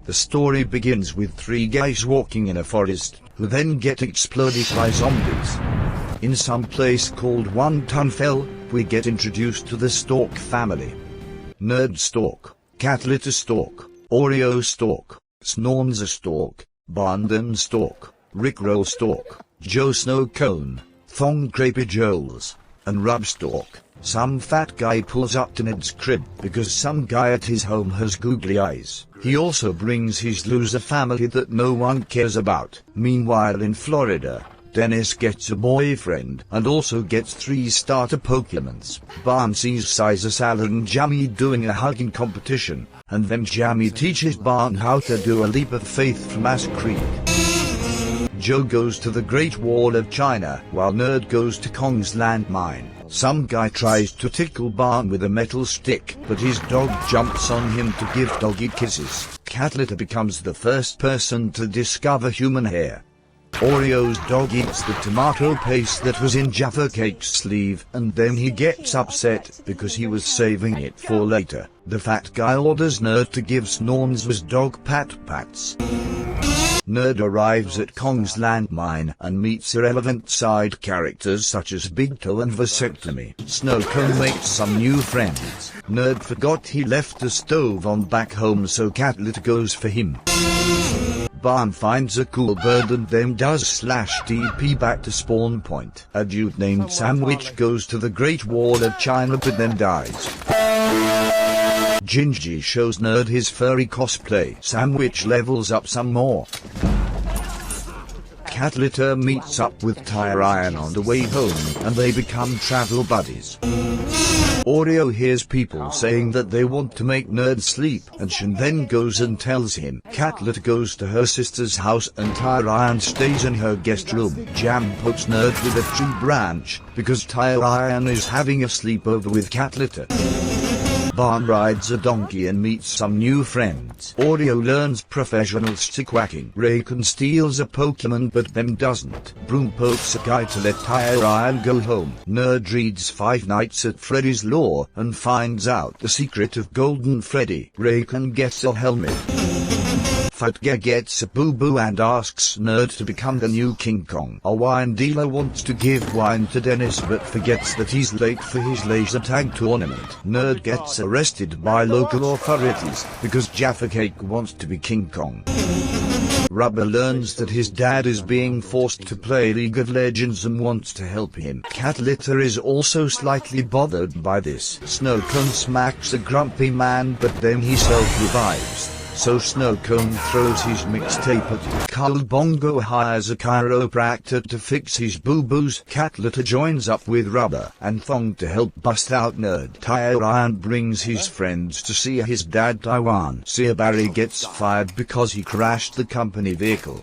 The story begins with three guys walking in a forest, who then get exploded by zombies. In some place called One Ton Fell, we get introduced to the Stork family. Nerd Stork, Catlitter Stork, Oreo Stork, Snornza Stork, Barndon Stork, Rickroll Stork, Joe Snowcone, Thong Crapy Joels, and Rub Stork. Some fat guy pulls up to Ned's crib because some guy at his home has googly eyes. He also brings his loser family that no one cares about. Meanwhile in Florida, Dennis gets a boyfriend and also gets 3 starter Pokemons. Barn sees Caesar Salad and Jammy doing a hugging competition, and then Jammy teaches Barn how to do a leap of faith from Ass Creek. Joe goes to the Great Wall of China while Nerd goes to Kong's landmine. Some guy tries to tickle Barn with a metal stick, but his dog jumps on him to give doggy kisses. Catlitter becomes the first person to discover human hair. Oreo's dog eats the tomato paste that was in Jaffa Cake's sleeve, and then he gets upset because he was saving it for later. The fat guy orders Nerd to give Snornza's dog pats. Nerd arrives at Kong's landmine and meets irrelevant side characters such as Big Toe and Vasectomy. Snowcone makes some new friends. Nerd forgot he left the stove on back home, so Catlitter goes for him. Barn finds a cool bird and then does /TP back to spawn point. A dude named Sandwich goes to the Great Wall of China but then dies. Gingy shows Nerd his furry cosplay. Sandwich levels up some more. Catlitter meets up with Tyrion on the way home and they become travel buddies. Oreo hears people saying that they want to make Nerd sleep, and Shen then goes and tells him. Catlitter goes to her sister's house and Tyrion stays in her guest room. Jam pokes Nerd with a tree branch because Tyrion is having a sleepover with Catlitter. Barn rides a donkey and meets some new friends. Oreo learns professional stick whacking. Raycon steals a Pokemon but then doesn't. Broom pokes a guy to let Tyrion go home. Nerd reads Five Nights at Freddy's lore and finds out the secret of Golden Freddy. Raycon gets a helmet. Fat guy gets a boo-boo and asks Nerd to become the new King Kong. A wine dealer wants to give wine to Dennis but forgets that he's late for his laser tag tournament. Nerd gets arrested by local authorities because Jaffa Cake wants to be King Kong. Rubber learns that his dad is being forced to play League of Legends and wants to help him. Catlitter is also slightly bothered by this. Snowcone smacks a grumpy man but then he self-revives. So Snowcone throws his mixtape at him. Carl Bongo hires a chiropractor to fix his boo-boos. Catlitter joins up with Rubber and Thong to help bust out Nerd. Tyrion brings his friends to see his dad Taiwan. Sia Barry gets fired because he crashed the company vehicle.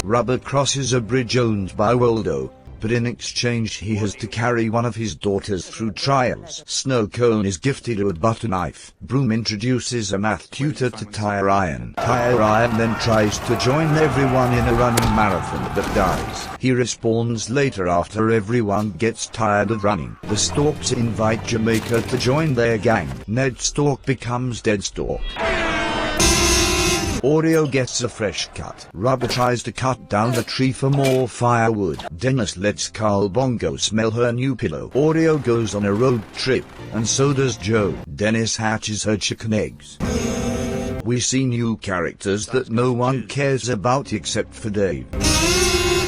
Rubber crosses a bridge owned by Waldo, but in exchange he has to carry one of his daughters through trials. Snowcone is gifted a butter knife. Broom introduces a math tutor to Tyrion. Tyrion then tries to join everyone in a running marathon but dies. He respawns later after everyone gets tired of running. The Storks invite Jamaica to join their gang. Ned Stork becomes Dead Stork. Oreo gets a fresh cut. Rubber tries to cut down the tree for more firewood. Dennis lets Carl Bongo smell her new pillow. Oreo goes on a road trip, and so does Joe. Dennis hatches her chicken eggs. We see new characters that no one cares about except for Dave.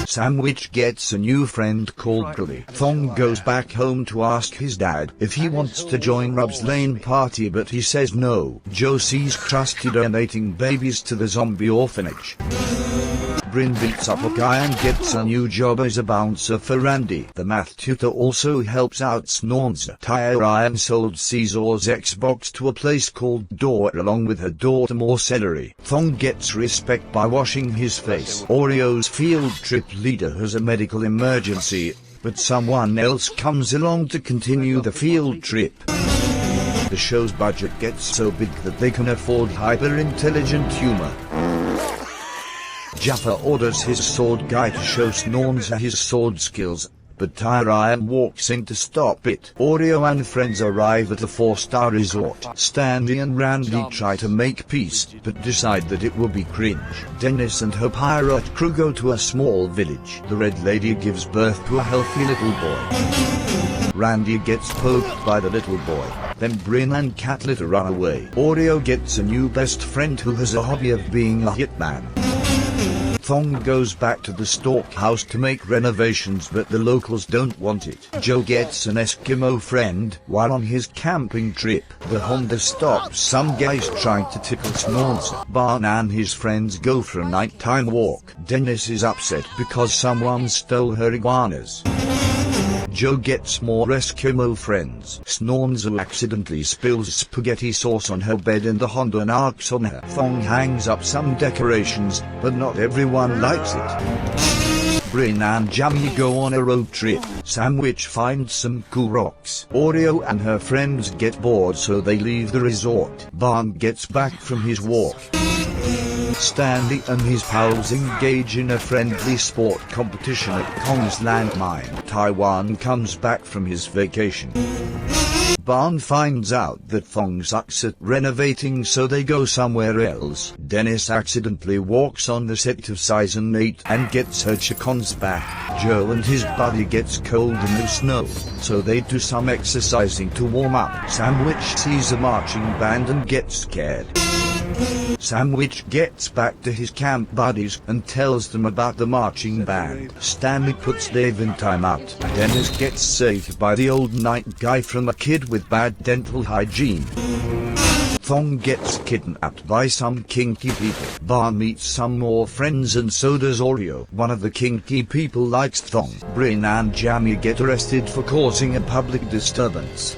Sandwich gets a new friend called Gully. Thong goes back home to ask his dad if he wants to join Rub's lane party but he says no. Joe sees Krusty donating babies to the zombie orphanage. Bryn beats up a guy and gets a new job as a bouncer for Randy. The math tutor also helps out Snornza. Tyrion sold Caesar's Xbox to a place called Door along with her daughter more celery. Thong gets respect by washing his face. Oreo's field trip leader has a medical emergency, but someone else comes along to continue the field trip. The show's budget gets so big that they can afford hyper-intelligent humor. Jaffa orders his sword guy to show Snornza his sword skills, but Tyrion walks in to stop it. Oreo and friends arrive at the 4-star resort. Stanley and Randy try to make peace, but decide that it will be cringe. Dennis and her pirate crew go to a small village. The Red Lady gives birth to a healthy little boy. Randy gets poked by the little boy. Then Bryn and Cat Litter run away. Oreo gets a new best friend who has a hobby of being a hitman. Thong goes back to the Stork house to make renovations, but the locals don't want it. Joe gets an Eskimo friend. While on his camping trip, the Honda stops some guys trying to tickle Snorns. Barn and his friends go for a nighttime walk. Dennis is upset because someone stole her iguanas. Joe gets more Eskimo friends. Snornzo accidentally spills spaghetti sauce on her bed and the Honda narks on her. Thong hangs up some decorations, but not everyone likes it. Bryn and Jamie go on a road trip. Sandwich finds some cool rocks. Oreo and her friends get bored, so they leave the resort. Barn gets back from his walk. Stanley and his pals engage in a friendly sport competition at Kong's landmine. Taiwan comes back from his vacation. Barn finds out that Thong sucks at renovating, so they go somewhere else. Dennis accidentally walks on the set of Season 8 and gets her chickens back. Joe and his buddy gets cold in the snow, so they do some exercising to warm up. Sandwich sees a marching band and gets scared. Sandwich gets back to his camp buddies and tells them about the marching band. Stanley puts Dave in timeout. Dennis gets saved by the old night guy from a kid with bad dental hygiene. Thong gets kidnapped by some kinky people. Barn meets some more friends and so does Oreo. One of the kinky people likes Thong. Bryn and Jamie get arrested for causing a public disturbance.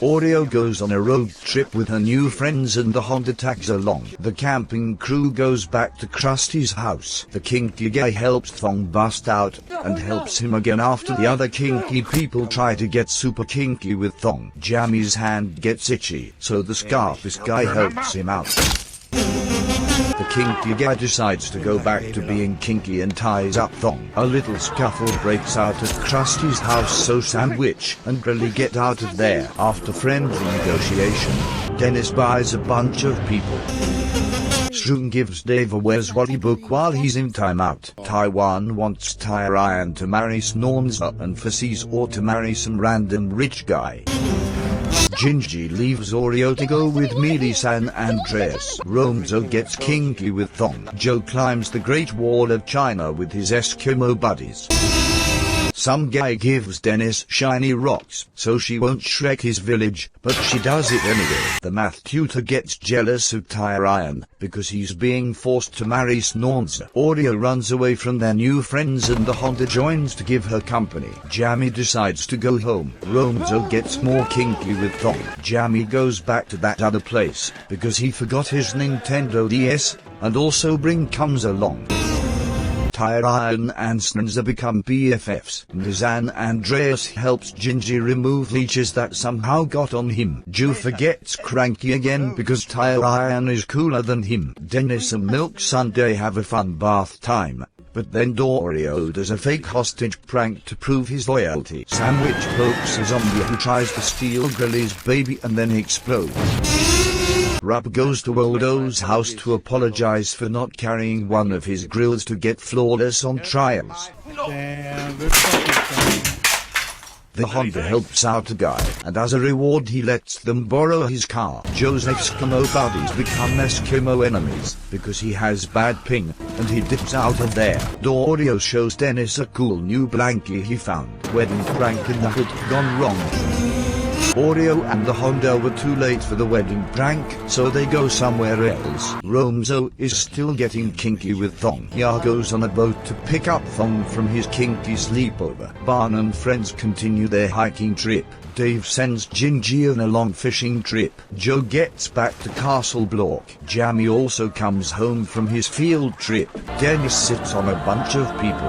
Oreo goes on a road trip with her new friends and the Honda tags along. The camping crew goes back to Krusty's house. The kinky guy helps Thong bust out, and helps him again after the other kinky people try to get super kinky with Thong. Jamie's hand gets itchy, so the Scarface guy helps him out. The kinky guy decides to go back to being kinky and ties up Thong. A little scuffle breaks out at Krusty's house, so Sandwich and Grilly get out of there. After friendly negotiation, Dennis buys a bunch of people. Shroom gives Dave a Where's Wally book while he's in timeout. Taiwan wants Tyrion to marry Snornza and Facise to marry some random rich guy. Gingy leaves Oreo to go with Mealy San Andreas. Romzo gets kinky with Thong. Joe climbs the Great Wall of China with his Eskimo buddies. Some guy gives Dennis shiny rocks, so she won't Shrek his village, but she does it anyway. The math tutor gets jealous of Tyrion, because he's being forced to marry Snornza. Oreo runs away from their new friends and the Honda joins to give her company. Jamie decides to go home. Romzo gets more kinky with Thong. Jamie goes back to that other place, because he forgot his Nintendo DS, and also Bryn comes along. Tyrion and Snornza become BFFs. San Andreas helps Gingy remove leeches that somehow got on him. Jufa gets cranky again because Tyrion is cooler than him. Dennis and Milk Sunday have a fun bath time, but then Oreo does a fake hostage prank to prove his loyalty. Sandwich pokes a zombie who tries to steal Grilly's baby and then explodes. Rub goes to Waldo's house to apologize for not carrying one of his grills to get flawless on trials. The Honda helps out a guy, and as a reward he lets them borrow his car. Joe's Eskimo buddies become Eskimo enemies, because he has bad ping, and he dips out of there. Oreo shows Dennis a cool new blankie he found. Wedding prank in the hood gone wrong. Oreo and the Honda were too late for the wedding prank, so they go somewhere else. Romzo is still getting kinky with Thong. Ya goes on a boat to pick up Thong from his kinky sleepover. Barn and friends continue their hiking trip. Dave sends Gingy on a long fishing trip. Joe gets back to Castle Block. Jamie also comes home from his field trip. Dennis sits on a bunch of people.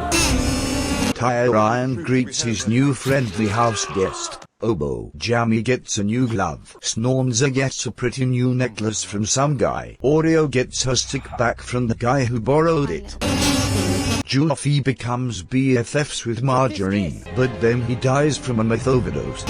Tyrion greets his new friendly house guest. Obo. Jamie gets a new glove. Snornza gets a pretty new necklace from some guy. Oreo gets her stick back from the guy who borrowed it. Joffy becomes BFFs with Margarine, but then he dies from a meth overdose.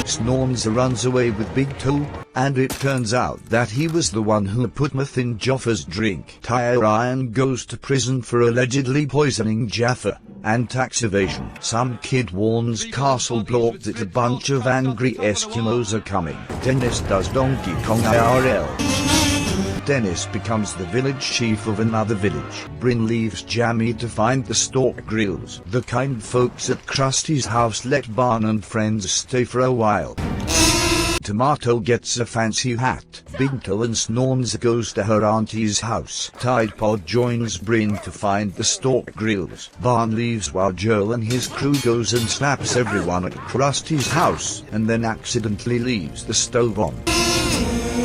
Snornza runs away with Big Toe, and it turns out that he was the one who put meth in Jaffa's drink. Tyrion goes to prison for allegedly poisoning Jaffa, and tax evasion. Some kid warns Castle Blork that a bunch of angry Eskimos are coming. Dennis does Donkey Kong IRL. Dennis becomes the village chief of another village. Bryn leaves Jammy to find the Stork Grills. The kind folks at Krusty's house let Barn and friends stay for a while. Tomato gets a fancy hat. Big Toe and Snornza goes to her auntie's house. Tide Pod joins Bryn to find the Stork Grills. Barn leaves while Joel and his crew goes and slaps everyone at Krusty's house, and then accidentally leaves the stove on.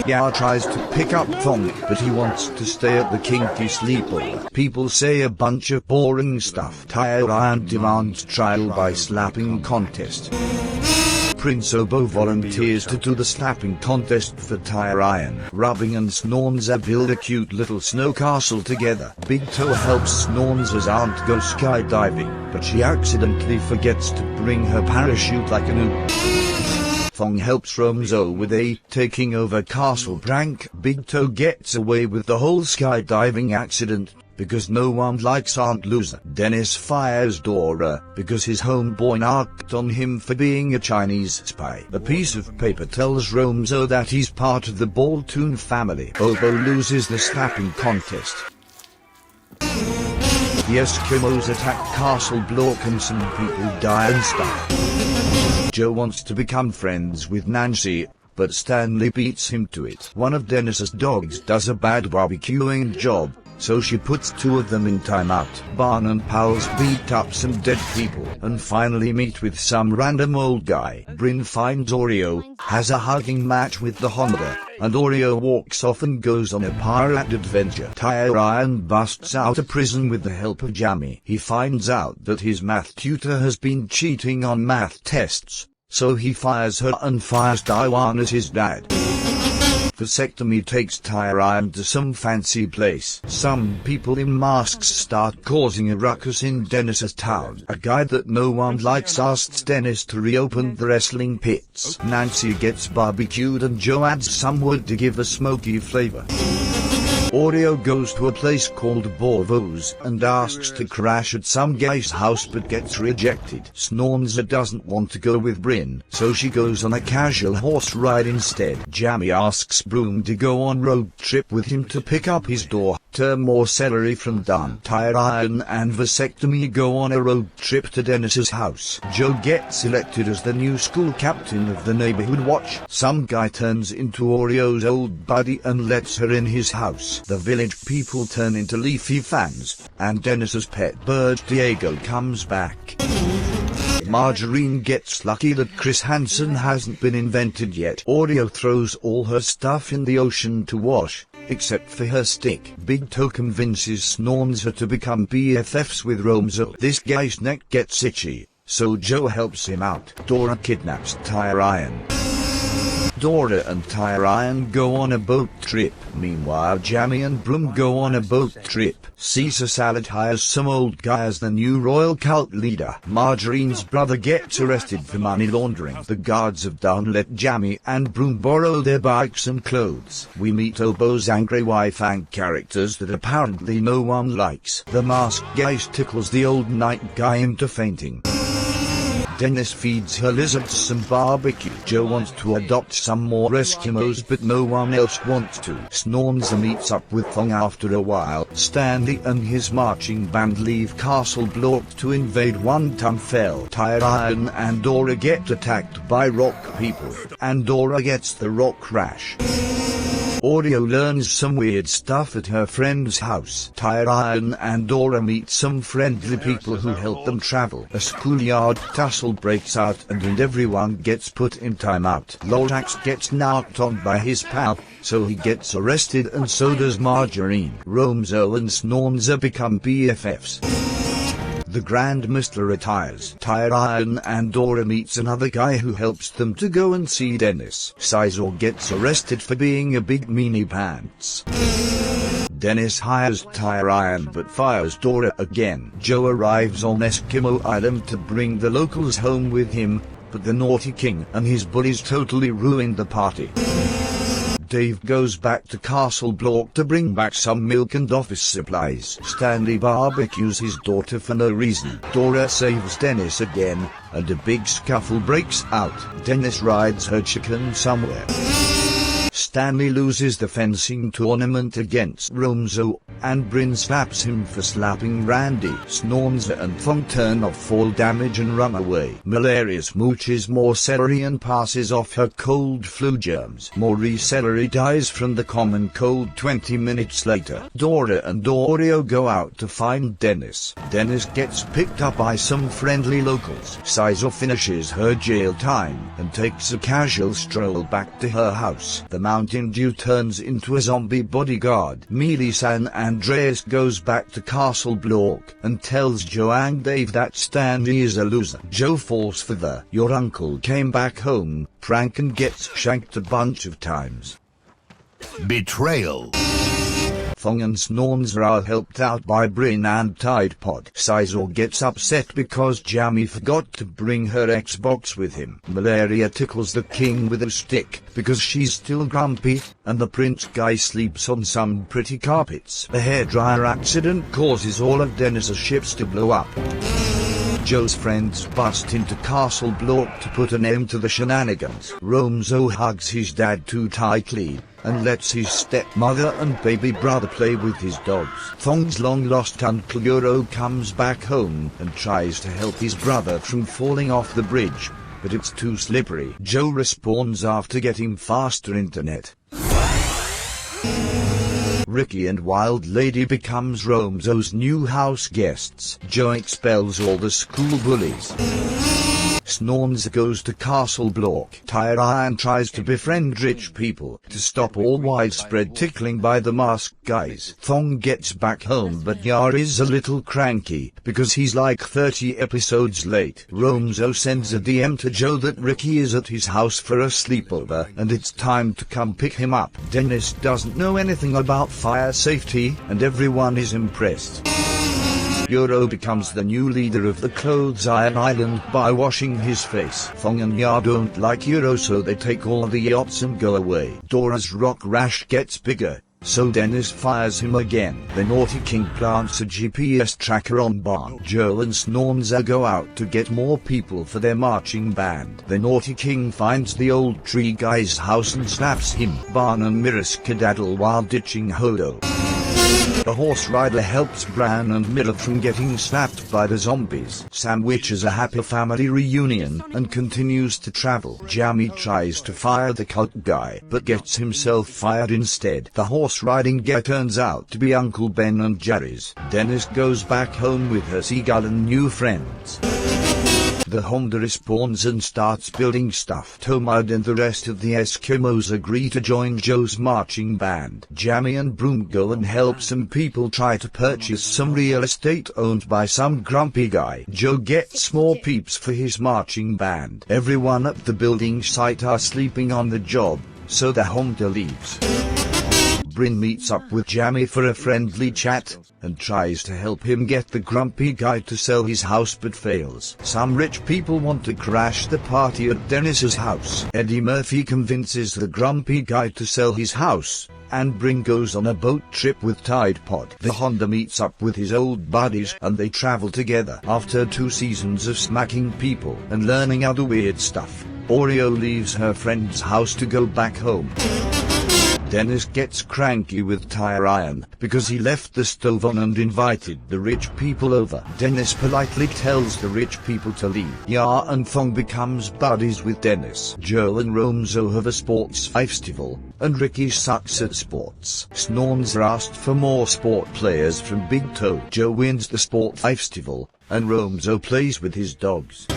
Yao tries to pick up Thong, but he wants to stay at the kinky sleepover. People say a bunch of boring stuff. Tyrion demands trial by slapping contest. Prince Obo volunteers to do the slapping contest for Tyrion. Rubbing and Snornza build a cute little snow castle together. Big Toe helps Snornza's aunt go skydiving, but she accidentally forgets to bring her parachute like an oop. Thong helps Romzo with a taking over castle prank. Big Toe gets away with the whole skydiving accident, because no one likes Aunt Loser. Dennis fires Dora, because his homeboy narked on him for being a Chinese spy. A piece of paper tells Romzo that he's part of the Baltoon family. Obo loses the slapping contest. The Eskimos attack Castle Blork and some people die and stuff. Joe wants to become friends with Nancy, but Stanley beats him to it. One of Dennis's dogs does a bad barbecuing job, so she puts two of them in timeout. Barn and pals beat up some dead people, and finally meet with some random old guy. Bryn finds Oreo, has a hugging match with the Honda, and Oreo walks off and goes on a pirate adventure. Tyrion busts out of prison with the help of Jammy. He finds out that his math tutor has been cheating on math tests, so he fires her and fires Taiwan as his dad. Vasectomy takes Tyrion to some fancy place. Some people in masks start causing a ruckus in Dennis's town. A guy that no one likes asks Dennis to reopen the wrestling pits. Nancy gets barbecued and Joe adds some wood to give a smoky flavor. Oreo goes to a place called Borvo's and asks to crash at some guy's house but gets rejected. Snornza doesn't want to go with Bryn, so she goes on a casual horse ride instead. Jammy asks Broom to go on road trip with him to pick up his daughter more celery from Dunn. Tyrion and Vasectomy go on a road trip to Dennis's house. Joe gets elected as the new school captain of the neighborhood watch. Some guy turns into Oreo's old buddy and lets her in his house. The village people turn into Leafy fans, and Dennis's pet bird Diego comes back. Margarine gets lucky that Chris Hansen hasn't been invented yet. Oreo throws all her stuff in the ocean to wash, except for her stick. Big Toe convinces Snornza to become BFFs with Romzo. This guy's neck gets itchy, so Joe helps him out. Dora kidnaps Tyrion. Dora and Tyrion go on a boat trip. Meanwhile, Jammy and Broom go on a boat trip. Caesar Salad hires some old guy as the new royal cult leader. Margarine's brother gets arrested for money laundering. The guards of Dunn let Jammy and Broom borrow their bikes and clothes. We meet Obo's angry wife and characters that apparently no one likes. The masked guy tickles the old night guy into fainting. Dennis feeds her lizards some barbecue. Joe wants to adopt some more Eskimos but no one else wants to. Snornza meets up with Thong after a while. Stanley and his marching band leave Castle Blork to invade One Ton Fell. Tyrion and Dora get attacked by rock people, and Dora gets the rock rash. Oreo learns some weird stuff at her friend's house. Tyrion and Dora meet some friendly people who help them travel. A schoolyard tussle breaks out and everyone gets put in timeout. Lorax gets knocked on by his pal, so he gets arrested and so does Margarine. Romzo and Snornza become BFFs. The Grand Mister retires. Tyrion and Dora meets another guy who helps them to go and see Dennis. Sizor gets arrested for being a big meanie pants. Dennis hires Tyrion but fires Dora again. Joe arrives on Eskimo Island to bring the locals home with him, but the naughty king and his bullies totally ruin the party. Dave goes back to Castle Block to bring back some milk and office supplies. Stanley barbecues his daughter for no reason. Dora saves Dennis again, and a big scuffle breaks out. Dennis rides her chicken somewhere. Stanley loses the fencing tournament against Romzo, and Bryn slaps him for slapping Randy. Snornza and Thong turn off fall damage and run away. Malaria smooches more celery and passes off her cold flu germs. Maurice Celery dies from the common cold 20 minutes later. Dora and Oreo go out to find Dennis. Dennis gets picked up by some friendly locals. Sizer finishes her jail time and takes a casual stroll back to her house. The Mountain Dew turns into a zombie bodyguard. Mealy San Andreas goes back to Castle Block and tells Joe and Dave that Stanley is a loser. Joe falls for the "your uncle came back home" prank and gets shanked a bunch of times. Betrayal. Thong and Snornza are helped out by Bryn and Tide Pod. Sizer gets upset because Jamie forgot to bring her Xbox with him. Malaria tickles the king with a stick because she's still grumpy, and the prince guy sleeps on some pretty carpets. A hairdryer accident causes all of Dennis's ships to blow up. Joe's friends bust into Castle Block to put an end to the shenanigans. Romzo hugs his dad too tightly and lets his stepmother and baby brother play with his dogs. Thong's long-lost uncle Euro comes back home and tries to help his brother from falling off the bridge, but it's too slippery. Joe respawns after getting faster internet. Ricky and Wild Lady becomes Romzo's new house guests. Joe expels all the school bullies. Snornza goes to Castle Block. Tyrion tries to befriend rich people to stop all widespread tickling by the masked guys. Thong gets back home but Yar is a little cranky because he's like 30 episodes late. Romzo sends a DM to Joe that Ricky is at his house for a sleepover and it's time to come pick him up. Dennis doesn't know anything about fire safety and everyone is impressed. Euro becomes the new leader of the Clothes Iron Island by washing his face. Thong and Yar don't like Euro so they take all the yachts and go away. Dora's rock rash gets bigger, so Dennis fires him again. The naughty king plants a GPS tracker on Barn. Joe and Snornza go out to get more people for their marching band. The naughty king finds the old tree guy's house and slaps him. Barn and Mira skedaddle while ditching Hodo. The horse rider helps Bran and Miller from getting slapped by the zombies. Sandwiches a happy family reunion and continues to travel. Jamie tries to fire the cult guy but gets himself fired instead. The horse riding guy turns out to be Uncle Ben and Jerry's. Dennis goes back home with her seagull and new friends. The Honda respawns and starts building stuff. Tomad and the rest of the Eskimos agree to join Joe's marching band. Jamie and Broom go and help some people try to purchase some real estate owned by some grumpy guy. Joe gets more peeps for his marching band. Everyone at the building site are sleeping on the job, so the Honda leaves. Bryn meets up with Jamie for a friendly chat, and tries to help him get the grumpy guy to sell his house but fails. Some rich people want to crash the party at Dennis's house. Eddie Murphy convinces the grumpy guy to sell his house, and Bryn goes on a boat trip with Tide Pod. The Honda meets up with his old buddies and they travel together. After 2 seasons of smacking people and learning other weird stuff, Oreo leaves her friend's house to go back home. Dennis gets cranky with Tyrion because he left the stove on and invited the rich people over. Dennis politely tells the rich people to leave. Yar and Thong becomes buddies with Dennis. Joe and Romzo have a sports festival, and Ricky sucks at sports. Snornza asked for more sport players from Big Toe. Joe wins the sport festival, and Romzo plays with his dogs.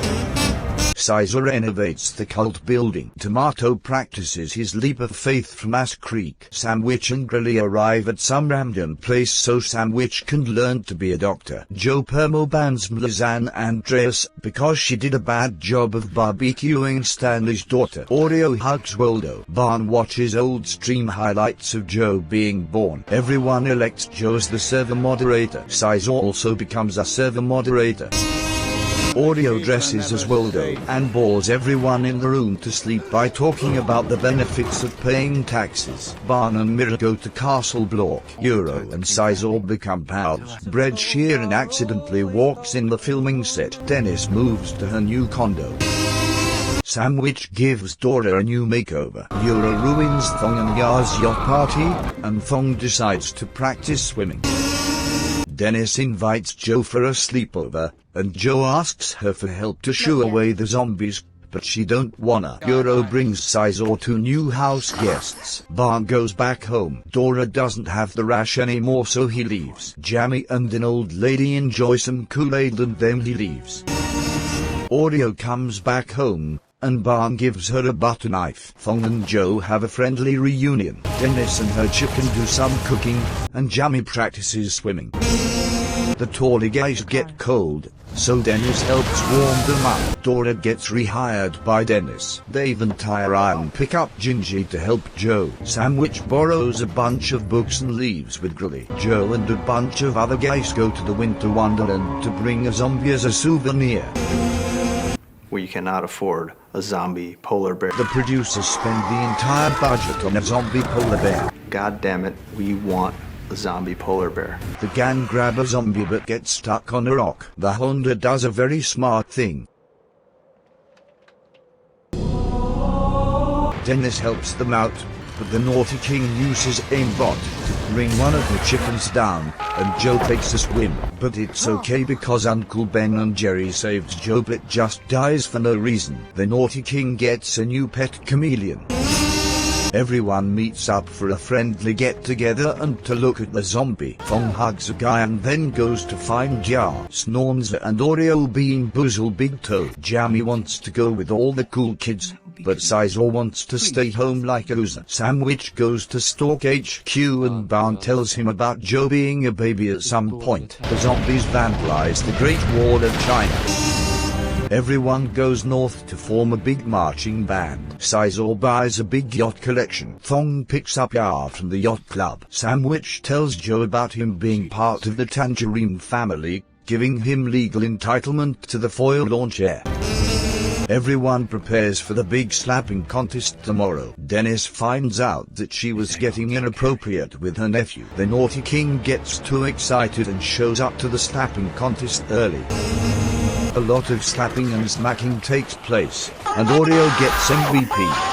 Caesar renovates the cult building. Tomato practices his leap of faith from Ass Creek. Sandwich and Grilly arrive at some random place so Sandwich can learn to be a doctor. Joe permo bans Mlazan Andreas because she did a bad job of barbecuing Stanley's daughter. Oreo hugs Waldo. Barn watches old stream highlights of Joe being born. Everyone elects Joe as the server moderator. Caesar also becomes a server moderator. Oreo dresses as Waldo and bores everyone in the room to sleep by talking about the benefits of paying taxes. Barn and Mira go to Castle Block. Euro and Caesar become pals. Brett Sheeran accidentally walks in the filming set. Dennis moves to her new condo. Sandwich gives Dora a new makeover. Euro ruins Thong and Yar's yacht party, and Thong decides to practice swimming. Dennis invites Joe for a sleepover, and Joe asks her for help to shoo away the zombies, but she don't wanna. Euro brings Caesar two new house guests. Barn goes back home. Dora doesn't have the rash anymore so he leaves. Jamie and an old lady enjoy some Kool-Aid and then he leaves. Oreo comes back home, and Barn gives her a butter knife. Thong and Joe have a friendly reunion. Dennis and her chicken do some cooking, and Jamie practices swimming. The Tawley guys get cold, so Dennis helps warm them up. Dora gets rehired by Dennis. Dave and Tyrion pick up Gingy to help Joe. Sandwich borrows a bunch of books and leaves with Grilly. Joe and a bunch of other guys go to the Winter Wonderland to bring a zombie as a souvenir. We cannot afford a zombie polar bear. The producers spend the entire budget on a zombie polar bear. God damn it, we want a zombie polar bear. The gang grab a zombie but get stuck on a rock. The Honda does a very smart thing. Dennis helps them out, but the Naughty King uses aimbot to bring one of the chickens down, and Joe takes a swim. But it's okay because Uncle Ben and Jerry saved Joe but just dies for no reason. The Naughty King gets a new pet chameleon. Everyone meets up for a friendly get-together and to look at the zombie. Thong hugs a guy and then goes to find Jar. Snornza and Oreo being Boozle Big Toe. Jamie wants to go with all the cool kids, but Caesar wants to stay home like a loser. Sandwich goes to stalk HQ and Barn tells him about Joe being a baby at some point. The zombies vandalize the Great Wall of China. Everyone goes north to form a big marching band. Caesar buys a big yacht collection. Thong picks up Yar from the yacht club. Sandwich tells Joe about him being part of the Tangerine family, giving him legal entitlement to the foil launch chair. Everyone prepares for the big slapping contest tomorrow. Dennis finds out that she was getting inappropriate with her nephew. The Naughty King gets too excited and shows up to the slapping contest early. A lot of slapping and smacking takes place, and Oreo gets MVP.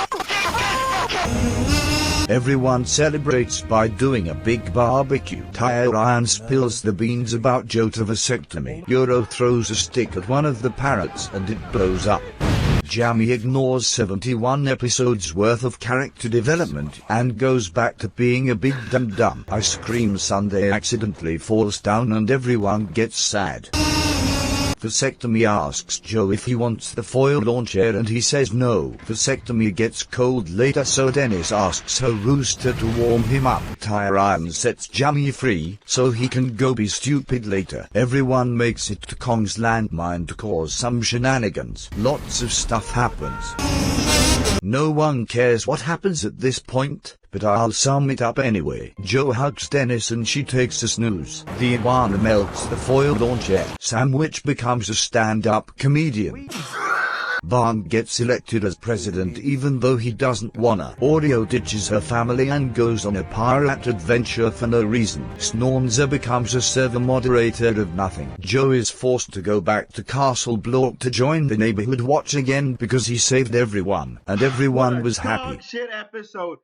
Everyone celebrates by doing a big barbecue. Tyrion spills the beans about Joe to vasectomy. Euro throws a stick at one of the parrots and it blows up. Jamie ignores 71 episodes worth of character development and goes back to being a big dum-dum. Ice Cream Sundae accidentally falls down and everyone gets sad. Vasectomy asks Joe if he wants the foil launch chair and he says no. Vasectomy gets cold later so Dennis asks her rooster to warm him up. Tyrion sets Jamie free so he can go be stupid later. Everyone makes it to Kong's landmine to cause some shenanigans. Lots of stuff happens. No one cares what happens at this point, but I'll sum it up anyway. Joe hugs Dennis and she takes a snooze. The iguana melts the foil launch chair. Sandwich becomes a stand-up comedian. Barn gets elected as president even though he doesn't wanna. Oreo ditches her family and goes on a pirate adventure for no reason. Snornza becomes a server moderator of nothing. Joe is forced to go back to Castle Block to join the neighborhood watch again because he saved everyone, and everyone was happy. Shit episode.